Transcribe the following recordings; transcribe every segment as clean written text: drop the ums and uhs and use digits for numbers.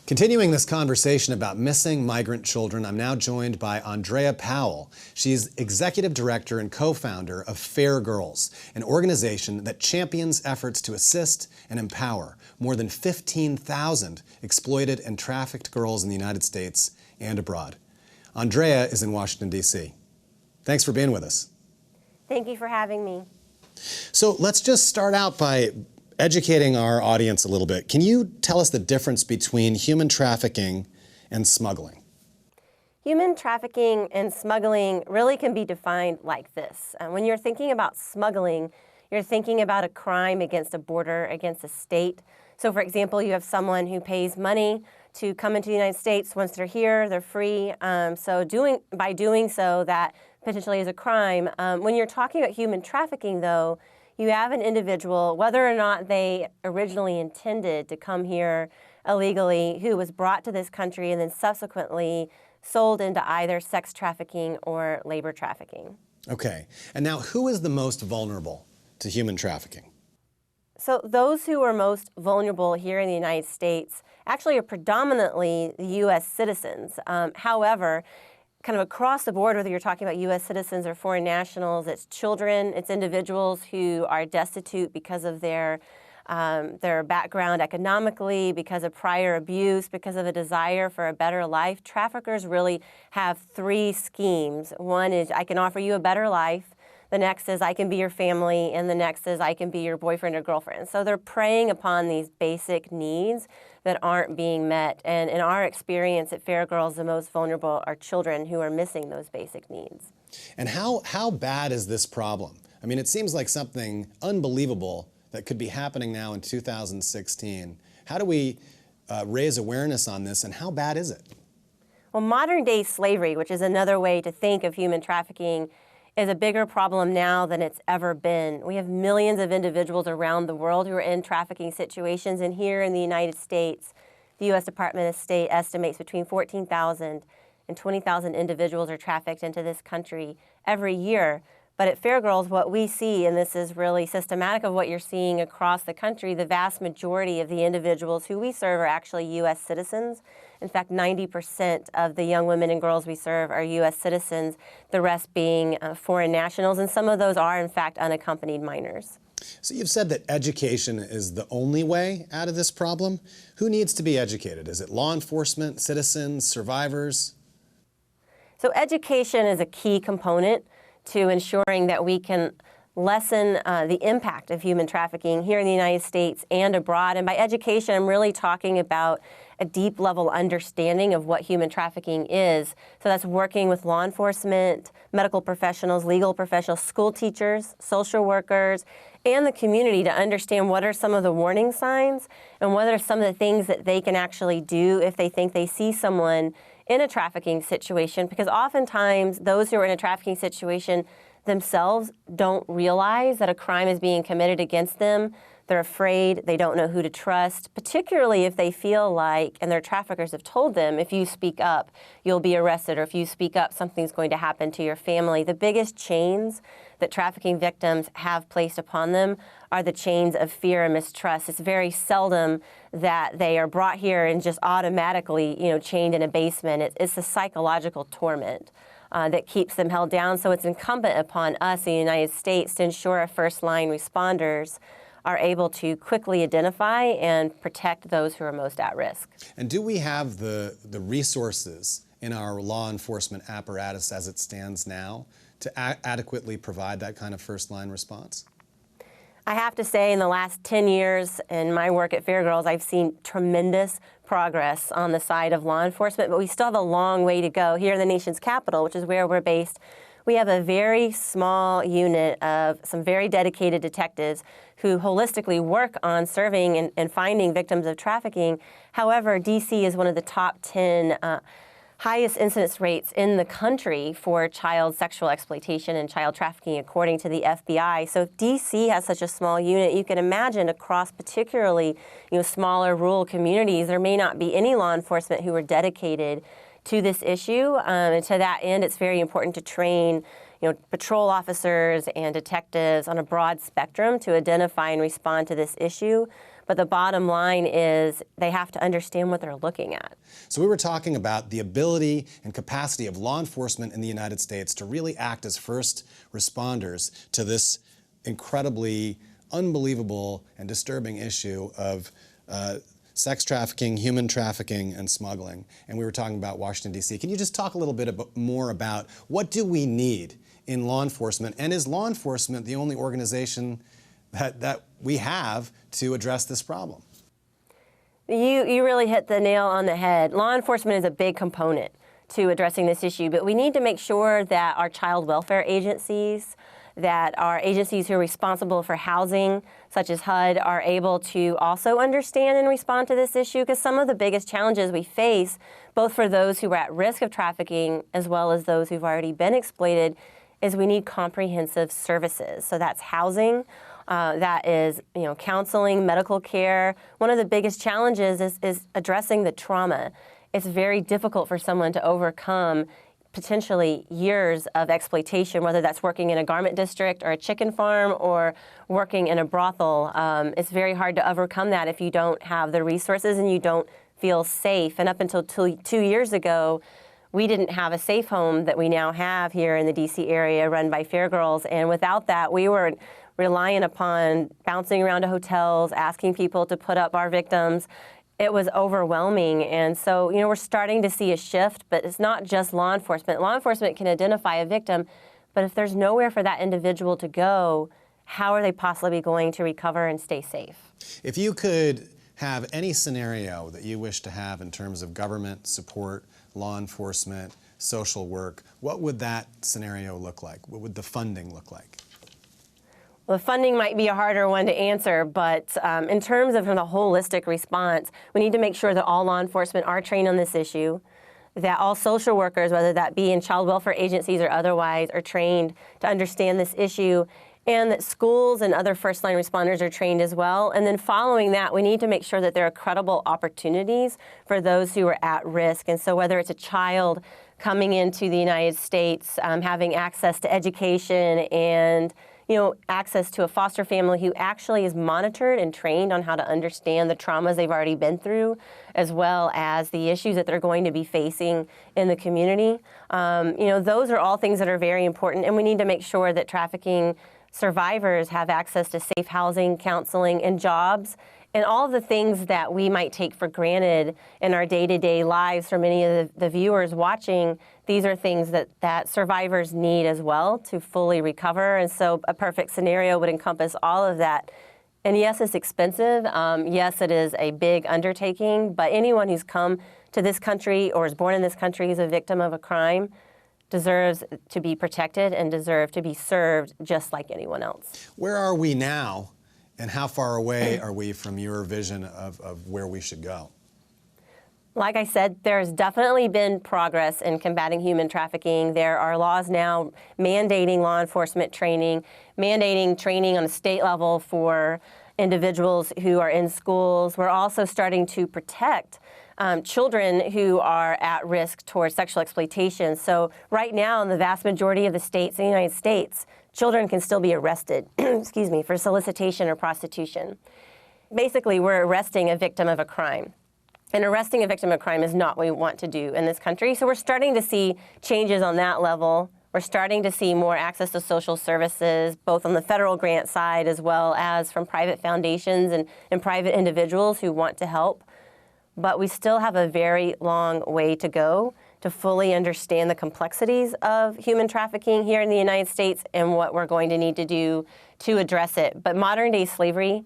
Continuing this conversation about missing migrant children, I'm now joined by Andrea Powell. She's executive director and co-founder of Fair Girls, an organization that champions efforts to assist and empower more than 15,000 exploited and trafficked girls in the United States and abroad. Andrea is in Washington, D.C. Thanks for being with us. Thank you for having me. So let's just start out by educating our audience a little bit. Can you tell us the difference between human trafficking and smuggling? Human trafficking and smuggling really can be defined like this. When you're thinking about smuggling, you're thinking about a crime against a border, against a state. So for example, you have someone who pays money to come into the United States. Once they're here, they're free. By doing so, that potentially is a crime. When you're talking about human trafficking, though, you have an individual, whether or not they originally intended to come here illegally, who was brought to this country and then subsequently sold into either sex trafficking or labor trafficking. Okay. And now, who is the most vulnerable to human trafficking? So those who are most vulnerable here in the United States actually are predominantly the U.S. citizens. However, kind of across the board, whether you're talking about U.S. citizens or foreign nationals, it's children, it's individuals who are destitute because of their background economically, because of prior abuse, because of a desire for a better life. Traffickers really have three schemes. One is, I can offer you a better life. The next is, I can be your family. And the next is, I can be your boyfriend or girlfriend. So they're preying upon these basic needs that aren't being met. And in our experience at Fair Girls, the most vulnerable are children who are missing those basic needs. And how bad is this problem? I mean, it seems like something unbelievable that could be happening now in 2016. How do we raise awareness on this, and how bad is it? Well, modern day slavery, which is another way to think of human trafficking, is a bigger problem now than it's ever been. We have millions of individuals around the world who are in trafficking situations, and here in the United States, the U.S. Department of State estimates between 14,000 and 20,000 individuals are trafficked into this country every year. But at Fair Girls, what we see, and this is really systematic of what you're seeing across the country, the vast majority of the individuals who we serve are actually U.S. citizens. In fact, 90% of the young women and girls we serve are U.S. citizens, the rest being foreign nationals, and some of those are, in fact, unaccompanied minors. So you've said that education is the only way out of this problem. Who needs to be educated? Is it law enforcement, citizens, survivors? So education is a key component to ensuring that we can lessen the impact of human trafficking here in the United States and abroad. And by education, I'm really talking about a deep level understanding of what human trafficking is. So that's working with law enforcement, medical professionals, legal professionals, school teachers, social workers, and the community to understand what are some of the warning signs and what are some of the things that they can actually do if they think they see someone in a trafficking situation, because oftentimes those who are in a trafficking situation themselves don't realize that a crime is being committed against them. They're afraid, they don't know who to trust, particularly if they feel like, and their traffickers have told them, if you speak up, you'll be arrested, or if you speak up, something's going to happen to your family. The biggest chains that trafficking victims have placed upon them are the chains of fear and mistrust. It's very seldom that they are brought here and just automatically, chained in a basement. It's the psychological torment that keeps them held down. So it's incumbent upon us in the United States to ensure our first-line responders are able to quickly identify and protect those who are most at risk. And do we have the resources in our law enforcement apparatus as it stands now to adequately provide that kind of first-line response? I have to say, in the last 10 years in my work at Fair Girls, I've seen tremendous progress on the side of law enforcement, but we still have a long way to go. Here in the nation's capital, which is where we're based, we have a very small unit of some very dedicated detectives who holistically work on serving and finding victims of trafficking. However, D.C. is one of the top 10 highest incidence rates in the country for child sexual exploitation and child trafficking, according to the FBI. So if D.C. has such a small unit, you can imagine across particularly smaller rural communities, there may not be any law enforcement who are dedicated to this issue. And to that end, it's very important to train patrol officers and detectives on a broad spectrum to identify and respond to this issue. But the bottom line is they have to understand what they're looking at. So we were talking about the ability and capacity of law enforcement in the United States to really act as first responders to this incredibly unbelievable and disturbing issue of sex trafficking, human trafficking, and smuggling. And we were talking about Washington, D.C. Can you just talk a little bit more about what do we need in law enforcement? And is law enforcement the only organization that we have to address this problem? You really hit the nail on the head. Law enforcement is a big component to addressing this issue, but we need to make sure that our child welfare agencies, that our agencies who are responsible for housing, such as HUD, are able to also understand and respond to this issue, because some of the biggest challenges we face, both for those who are at risk of trafficking as well as those who've already been exploited, is we need comprehensive services. So that's housing, that is counseling, medical care. One of the biggest challenges is addressing the trauma. It's very difficult for someone to overcome potentially years of exploitation, whether that's working in a garment district or a chicken farm or working in a brothel. It's very hard to overcome that if you don't have the resources and you don't feel safe. And up until 2 years ago, we didn't have a safe home that we now have here in the D.C. area run by Fair Girls. And without that, we were relying upon bouncing around to hotels, asking people to put up our victims. It was overwhelming. And so, we're starting to see a shift, but it's not just law enforcement. Law enforcement can identify a victim, but if there's nowhere for that individual to go, how are they possibly going to recover and stay safe? If you could have any scenario that you wish to have in terms of government support, law enforcement, social work, what would that scenario look like? What would the funding look like? Well, the funding might be a harder one to answer, but in terms of the holistic response, we need to make sure that all law enforcement are trained on this issue, that all social workers, whether that be in child welfare agencies or otherwise, are trained to understand this issue, and that schools and other first-line responders are trained as well. And then following that, we need to make sure that there are credible opportunities for those who are at risk. And so whether it's a child coming into the United States, having access to education and access to a foster family who actually is monitored and trained on how to understand the traumas they've already been through, as well as the issues that they're going to be facing in the community. Those are all things that are very important, and we need to make sure that trafficking survivors have access to safe housing, counseling, and jobs, and all of the things that we might take for granted in our day-to-day lives for many of the viewers watching. These are things that survivors need as well to fully recover. And so a perfect scenario would encompass all of that. And yes, it's expensive. Yes, it is a big undertaking. But anyone who's come to this country or is born in this country who's a victim of a crime deserves to be protected and deserve to be served just like anyone else. Where are we now, and how far away are we from your vision of where we should go? Like I said, there's definitely been progress in combating human trafficking. There are laws now mandating law enforcement training, mandating training on a state level for individuals who are in schools. We're also starting to protect children who are at risk towards sexual exploitation. So right now, in the vast majority of the states in the United States, children can still be arrested, excuse me, for solicitation or prostitution. Basically, we're arresting a victim of a crime. And arresting a victim of crime is not what we want to do in this country. So we're starting to see changes on that level. We're starting to see more access to social services, both on the federal grant side as well as from private foundations and private individuals who want to help. But we still have a very long way to go to fully understand the complexities of human trafficking here in the United States and what we're going to need to do to address it. But modern-day slavery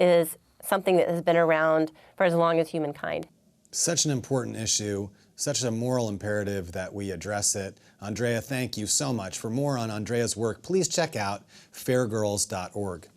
is something that has been around for as long as humankind. Such an important issue, such a moral imperative that we address it. Andrea, thank you so much. For more on Andrea's work, please check out fairgirls.org.